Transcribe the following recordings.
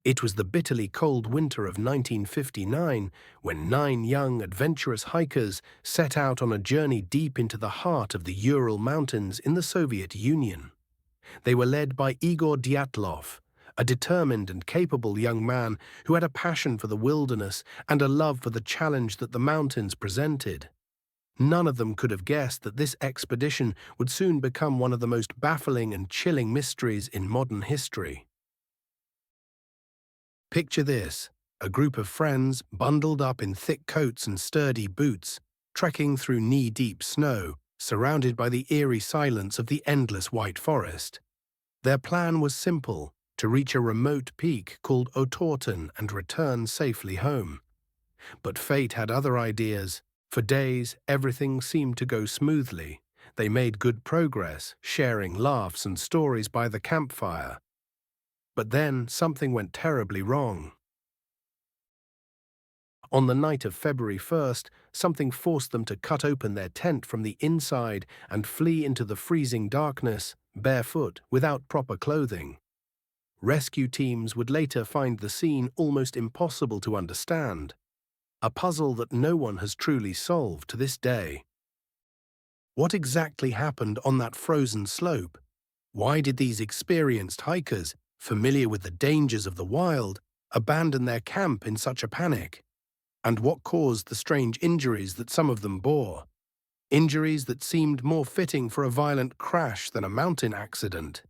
It was the bitterly cold winter of 1959 when 9 young, adventurous hikers set out on a journey deep into the heart of the Ural Mountains in the Soviet Union. They were led by Igor Dyatlov, a determined and capable young man who had a passion for the wilderness and a love for the challenge that the mountains presented. None of them could have guessed that this expedition would soon become one of the most baffling and chilling mysteries in modern history. Picture this: a group of friends bundled up in thick coats and sturdy boots, trekking through knee-deep snow, surrounded by the eerie silence of the endless white forest. Their plan was simple: to reach a remote peak called Otorten and return safely home. But fate had other ideas. For days, everything seemed to go smoothly. They made good progress, sharing laughs and stories by the campfire. But then something went terribly wrong. On the night of February 1st, something forced them to cut open their tent from the inside and flee into the freezing darkness, barefoot, without proper clothing. Rescue teams would later find the scene almost impossible to understand, a puzzle that no one has truly solved to this day. What exactly happened on that frozen slope? Why did these experienced hikers, familiar with the dangers of the wild, abandon their camp in such a panic? And what caused the strange injuries that some of them bore? Injuries that seemed more fitting for a violent crash than a mountain accident.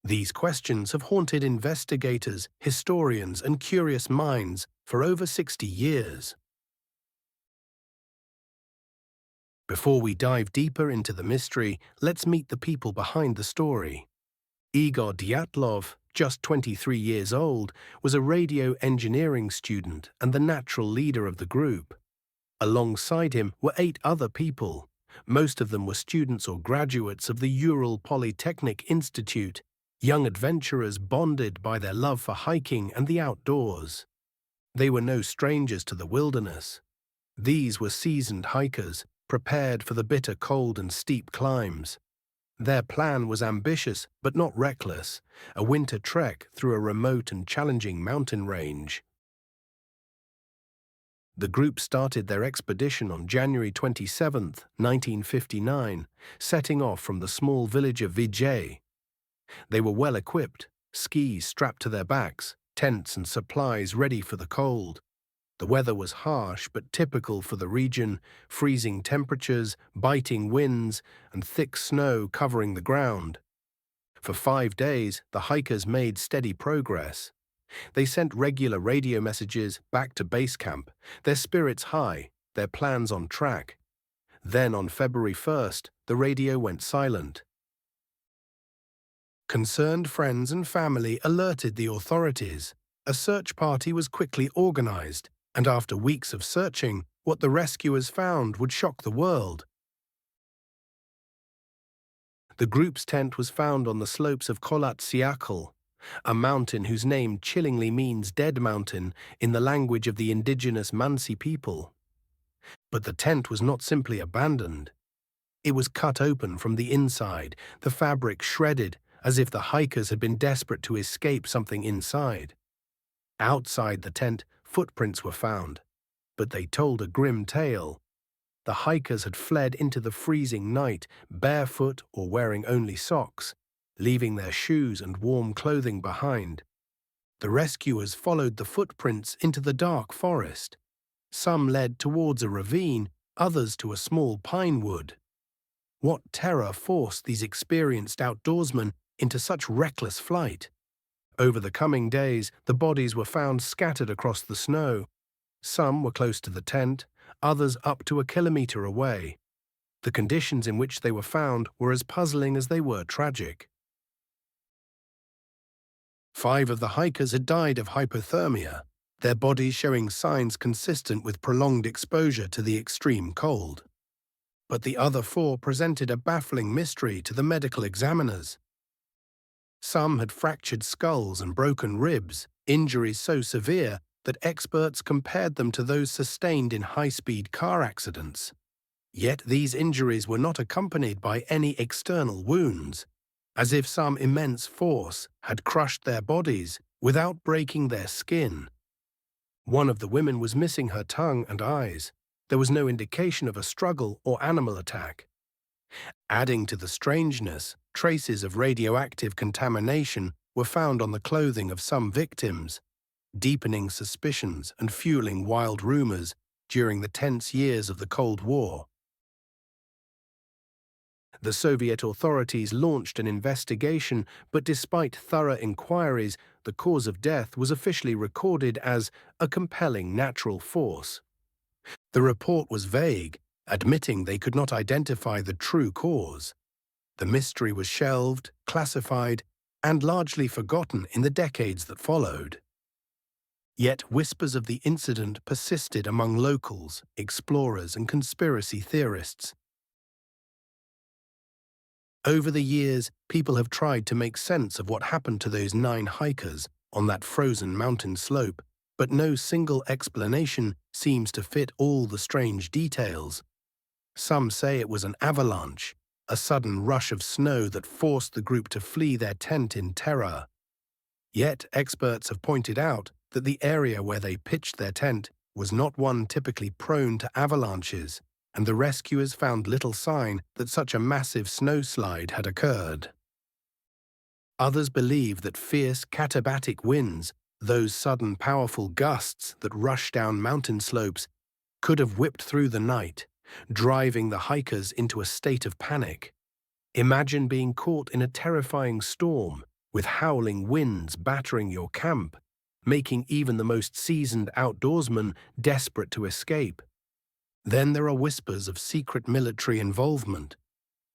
These questions have haunted investigators, historians, and curious minds for over 60 years. Before we dive deeper into the mystery, let's meet the people behind the story. Igor Dyatlov, just 23 years old, was a radio engineering student and the natural leader of the group. Alongside him were 8 other people. Most of them were students or graduates of the Ural Polytechnic Institute, young adventurers bonded by their love for hiking and the outdoors. They were no strangers to the wilderness. These were seasoned hikers, prepared for the bitter cold and steep climbs. Their plan was ambitious but not reckless, a winter trek through a remote and challenging mountain range. The group started their expedition on January 27, 1959, setting off from the small village of Vijay. They were well equipped, skis strapped to their backs, tents and supplies ready for the cold. The weather was harsh but typical for the region: freezing temperatures, biting winds, and thick snow covering the ground. For 5 days, the hikers made steady progress. They sent regular radio messages back to base camp, their spirits high, their plans on track. Then on February 1st, the radio went silent. Concerned friends and family alerted the authorities. A search party was quickly organized, and after weeks of searching, what the rescuers found would shock the world. The group's tent was found on the slopes of Kholat Syakhl, a mountain whose name chillingly means dead mountain in the language of the indigenous Mansi people. But the tent was not simply abandoned. It was cut open from the inside, the fabric shredded, as if the hikers had been desperate to escape something inside. Outside the tent, footprints were found, but they told a grim tale. The hikers had fled into the freezing night, barefoot or wearing only socks, leaving their shoes and warm clothing behind. The rescuers followed the footprints into the dark forest. Some led towards a ravine, others to a small pine wood. What terror forced these experienced outdoorsmen into such reckless flight? Over the coming days, the bodies were found scattered across the snow. Some were close to the tent, others up to a kilometer away. The conditions in which they were found were as puzzling as they were tragic. 5 of the hikers had died of hypothermia, their bodies showing signs consistent with prolonged exposure to the extreme cold. But the other 4 presented a baffling mystery to the medical examiners. Some had fractured skulls and broken ribs, injuries so severe that experts compared them to those sustained in high-speed car accidents. Yet these injuries were not accompanied by any external wounds, as if some immense force had crushed their bodies, without breaking their skin. One of the women was missing her tongue and eyes. There was no indication of a struggle or animal attack. Adding to the strangeness, traces of radioactive contamination were found on the clothing of some victims, deepening suspicions and fueling wild rumors during the tense years of the Cold War. The Soviet authorities launched an investigation, but despite thorough inquiries, the cause of death was officially recorded as a compelling natural force. The report was vague, admitting they could not identify the true cause. The mystery was shelved, classified, and largely forgotten in the decades that followed. Yet whispers of the incident persisted among locals, explorers, and conspiracy theorists. Over the years, people have tried to make sense of what happened to those 9 hikers on that frozen mountain slope, but no single explanation seems to fit all the strange details. Some say it was an avalanche, a sudden rush of snow that forced the group to flee their tent in terror. Yet experts have pointed out that the area where they pitched their tent was not one typically prone to avalanches, and the rescuers found little sign that such a massive snowslide had occurred. Others believe that fierce katabatic winds, those sudden powerful gusts that rush down mountain slopes, could have whipped through the night, driving the hikers into a state of panic. Imagine being caught in a terrifying storm, with howling winds battering your camp, making even the most seasoned outdoorsman desperate to escape. Then there are whispers of secret military involvement.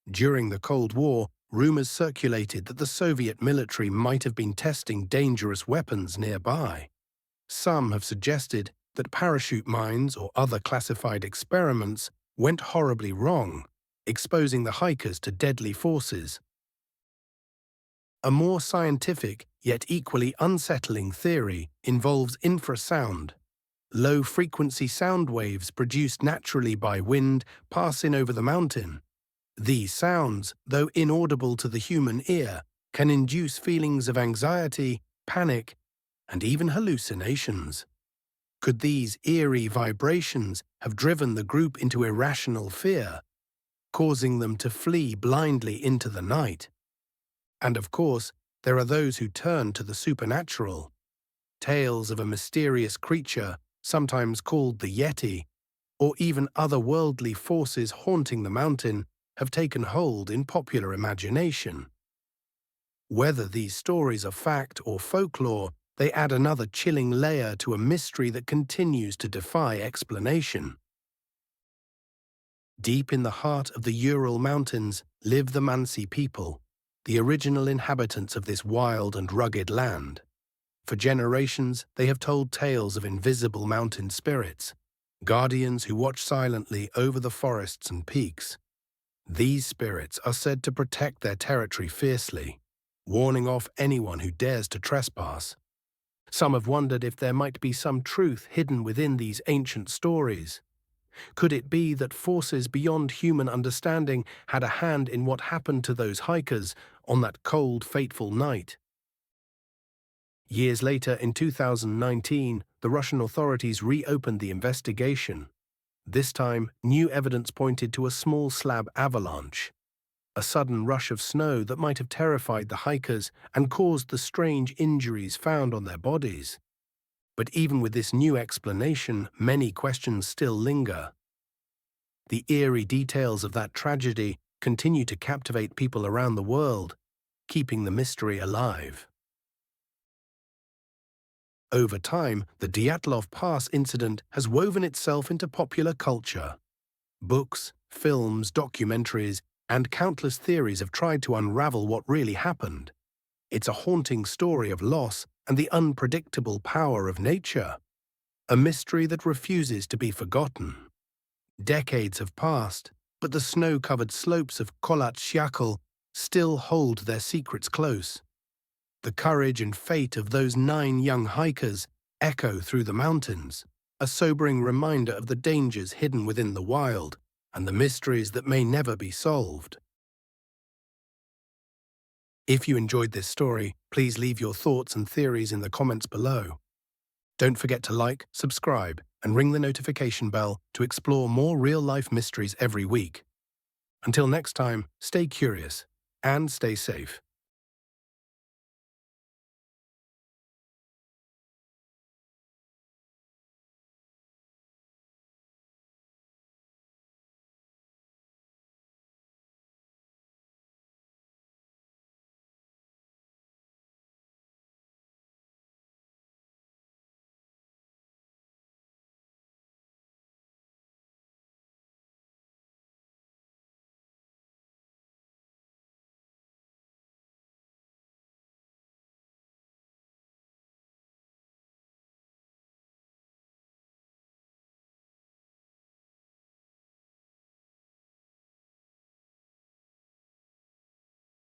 During the Cold War, rumors circulated that the Soviet military might have been testing dangerous weapons nearby. Some have suggested that parachute mines or other classified experiments went horribly wrong, exposing the hikers to deadly forces. A more scientific, yet equally unsettling theory involves infrasound. Low-frequency sound waves produced naturally by wind pass in over the mountain. These sounds, though inaudible to the human ear, can induce feelings of anxiety, panic, and even hallucinations. Could these eerie vibrations have driven the group into irrational fear, causing them to flee blindly into the night? And of course, there are those who turn to the supernatural. Tales of a mysterious creature, sometimes called the Yeti, or even otherworldly forces haunting the mountain, have taken hold in popular imagination. Whether these stories are fact or folklore, they add another chilling layer to a mystery that continues to defy explanation. Deep in the heart of the Ural Mountains live the Mansi people, the original inhabitants of this wild and rugged land. For generations, they have told tales of invisible mountain spirits, guardians who watch silently over the forests and peaks. These spirits are said to protect their territory fiercely, warning off anyone who dares to trespass. Some have wondered if there might be some truth hidden within these ancient stories. Could it be that forces beyond human understanding had a hand in what happened to those hikers on that cold, fateful night? Years later, in 2019, the Russian authorities reopened the investigation. This time, new evidence pointed to a small slab avalanche, a sudden rush of snow that might have terrified the hikers and caused the strange injuries found on their bodies. But even with this new explanation, many questions still linger. The eerie details of that tragedy continue to captivate people around the world, keeping the mystery alive. Over time, the Dyatlov Pass Incident has woven itself into popular culture. Books, films, documentaries, and countless theories have tried to unravel what really happened. It's a haunting story of loss and the unpredictable power of nature, a mystery that refuses to be forgotten. Decades have passed, but the snow-covered slopes of Kholat Syakhl still hold their secrets close. The courage and fate of those 9 young hikers echo through the mountains, a sobering reminder of the dangers hidden within the wild and the mysteries that may never be solved. If you enjoyed this story, please leave your thoughts and theories in the comments below. Don't forget to like, subscribe, and ring the notification bell to explore more real-life mysteries every week. Until next time, stay curious and stay safe.